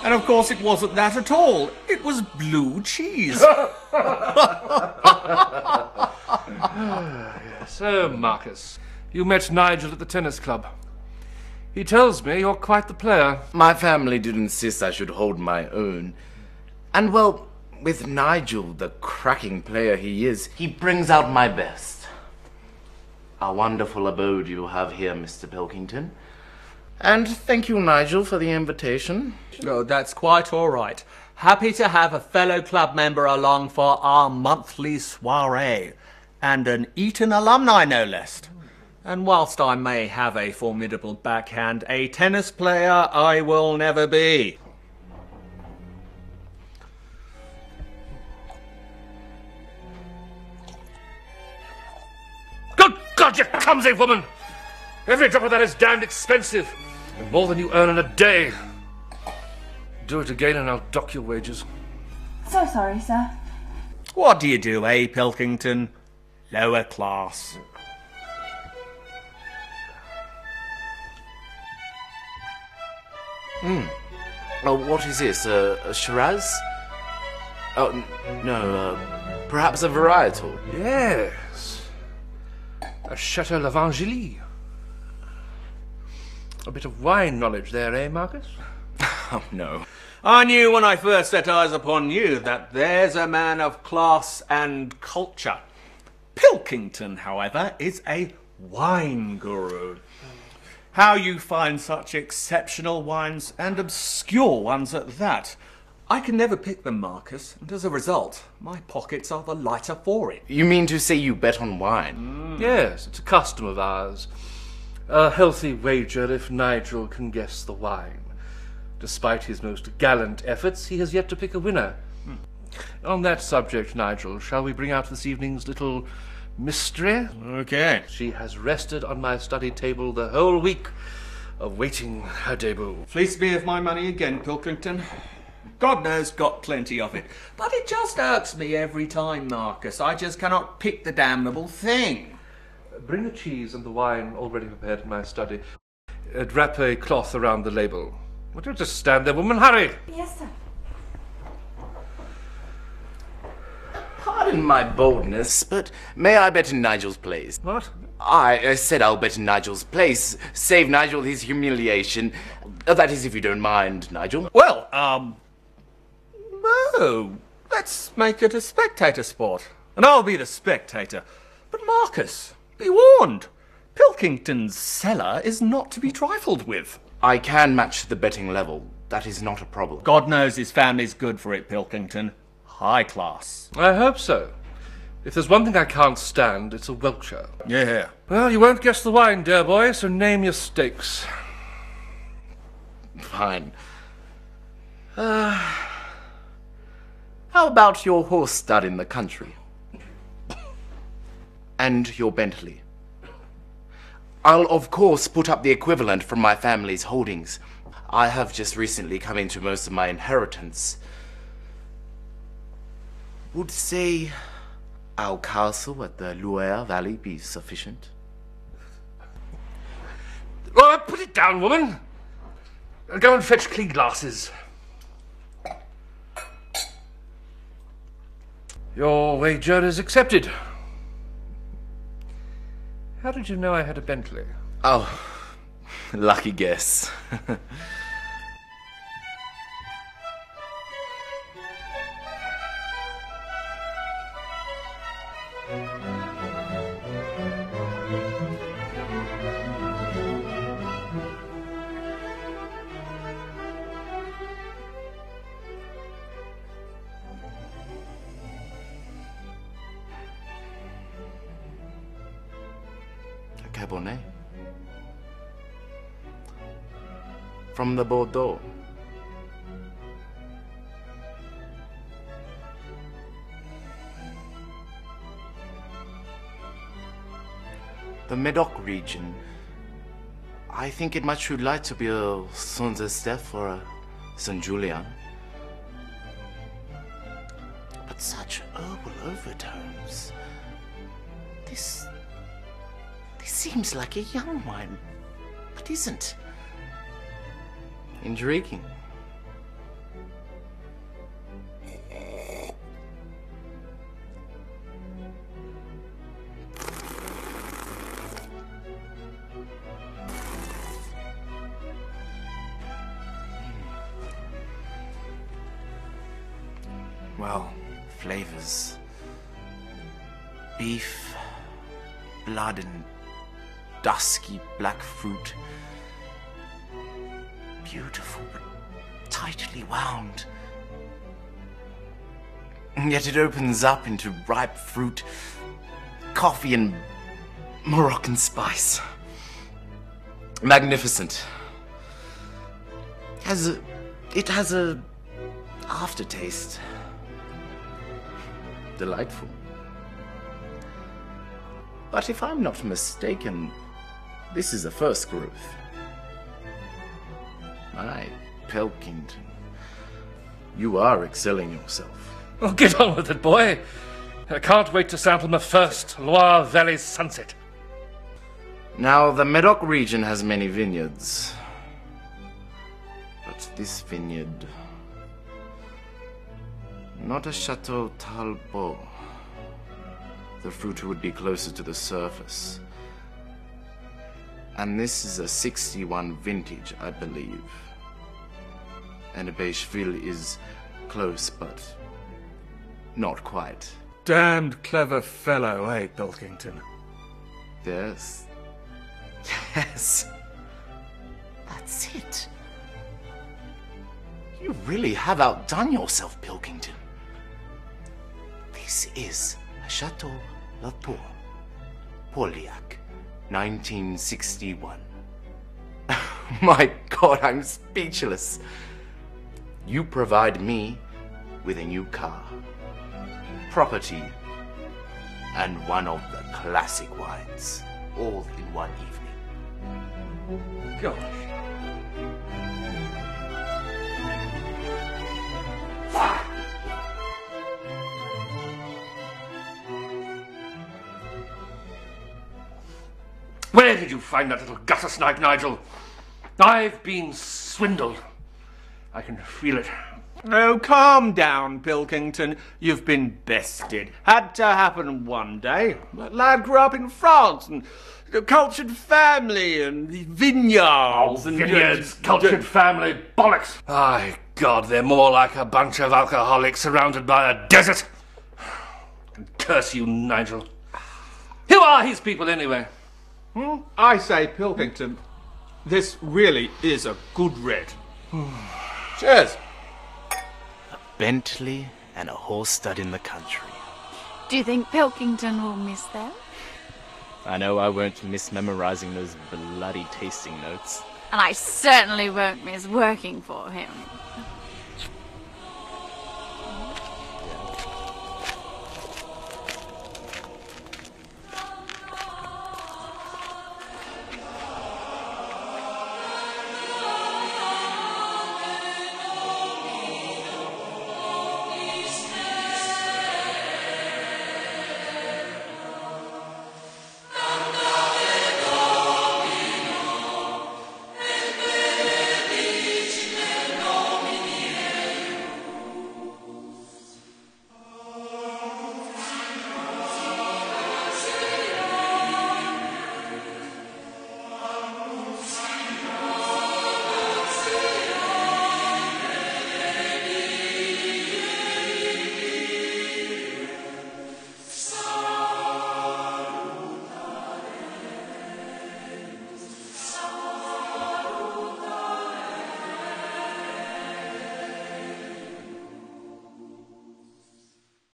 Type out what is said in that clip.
And of course it wasn't that at all. It was blue cheese. So, Marcus, you met Nigel at the tennis club. He tells me you're quite the player. My family did insist I should hold my own. And well, with Nigel, the cracking player he is, he brings out my best. A wonderful abode you have here, Mr. Pilkington. And thank you, Nigel, for the invitation. Oh, that's quite all right. Happy to have a fellow club member along for our monthly soiree. And an Eton alumni, no less. And whilst I may have a formidable backhand, a tennis player I will never be. Good God, you clumsy woman! Every drop of that is damned expensive. And more than you earn in a day. Do it again and I'll dock your wages. So sorry, sir. What do you do, eh, Pilkington? Lower class. Oh, what is this? A Shiraz? Oh, no, perhaps a varietal. Yes. A Chateau Lavangeli. A bit of wine knowledge there, eh, Marcus? Oh, no. I knew when I first set eyes upon you that there's a man of class and culture. Pilkington, however, is a wine guru. How you find such exceptional wines, and obscure ones at that. I can never pick them, Marcus, and as a result, my pockets are the lighter for it. You mean to say you bet on wine? Yes, it's a custom of ours. A healthy wager if Nigel can guess the wine. Despite his most gallant efforts, he has yet to pick a winner. On that subject, Nigel, shall we bring out this evening's little mystery? Okay. She has rested on my study table the whole week, awaiting her debut. Fleece me of my money again, Pilkington. God knows, got plenty of it. But it just irks me every time, Marcus. I just cannot pick the damnable thing. Bring the cheese and the wine already prepared in my study. Wrap a cloth around the label. Well, don't just stand there, woman. Hurry! Yes, sir. Pardon my boldness, but may I bet in Nigel's place? What? I said I'll bet in Nigel's place. Save Nigel his humiliation. That is, if you don't mind, Nigel. Well, no. Let's make it a spectator sport. And I'll be the spectator. But Marcus, be warned. Pilkington's cellar is not to be trifled with. I can match the betting level. That is not a problem. God knows his family's good for it, Pilkington. High class. I hope so. If there's one thing I can't stand, it's a welcher. Yeah. Well, you won't guess the wine, dear boy, so name your stakes. Fine. How about your horse stud in the country? And your Bentley. I'll, of course, put up the equivalent from my family's holdings. I have just recently come into most of my inheritance. Would, say, our castle at the Loire Valley be sufficient? Oh, put it down, woman! Go and fetch clean glasses. Your wager is accepted. How did you know I had a Bentley? Oh, lucky guess. Cabernet. From the Bordeaux. The Medoc region. I think it much would like to be a Saint-Estèphe or a Saint-Julien. But such herbal overtones. This seems like a young wine, but isn't. Intriguing. well, flavors. Beef, blood, and dusky black fruit. Beautiful, but tightly wound. And yet it opens up into ripe fruit, coffee, and Moroccan spice. Magnificent. It has a aftertaste. Delightful. But if I'm not mistaken, this is a first growth. Aye, Pilkington. You are excelling yourself. Well, get on with it, boy. I can't wait to sample my first Loire Valley sunset. Now, the Medoc region has many vineyards. But this vineyard... not a Chateau Talbot. The fruit would be closer to the surface. And this is a 61 vintage, I believe. And Beigeville is close, but not quite. Damned clever fellow, eh, Pilkington? Yes. Yes. That's it. You really have outdone yourself, Pilkington. This is a Chateau Latour, Pauliac, 1961. My God, I'm speechless. You provide me with a new car, property, and one of the classic wines, all in one evening. Gosh. Where did you find that little gutter snipe, Nigel? I've been swindled. I can feel it. Oh, calm down, Pilkington. You've been bested. Had to happen one day. That lad grew up in France and a cultured family and vineyards and Vineyards, cultured family, bollocks. My God, they're more like a bunch of alcoholics surrounded by a desert. Curse you, Nigel. Who are his people, anyway? I say, Pilkington, this really is a good red. Cheers. Bentley and a horse stud in the country. Do you think Pilkington will miss them? I know I won't miss memorizing those bloody tasting notes. And I certainly won't miss working for him.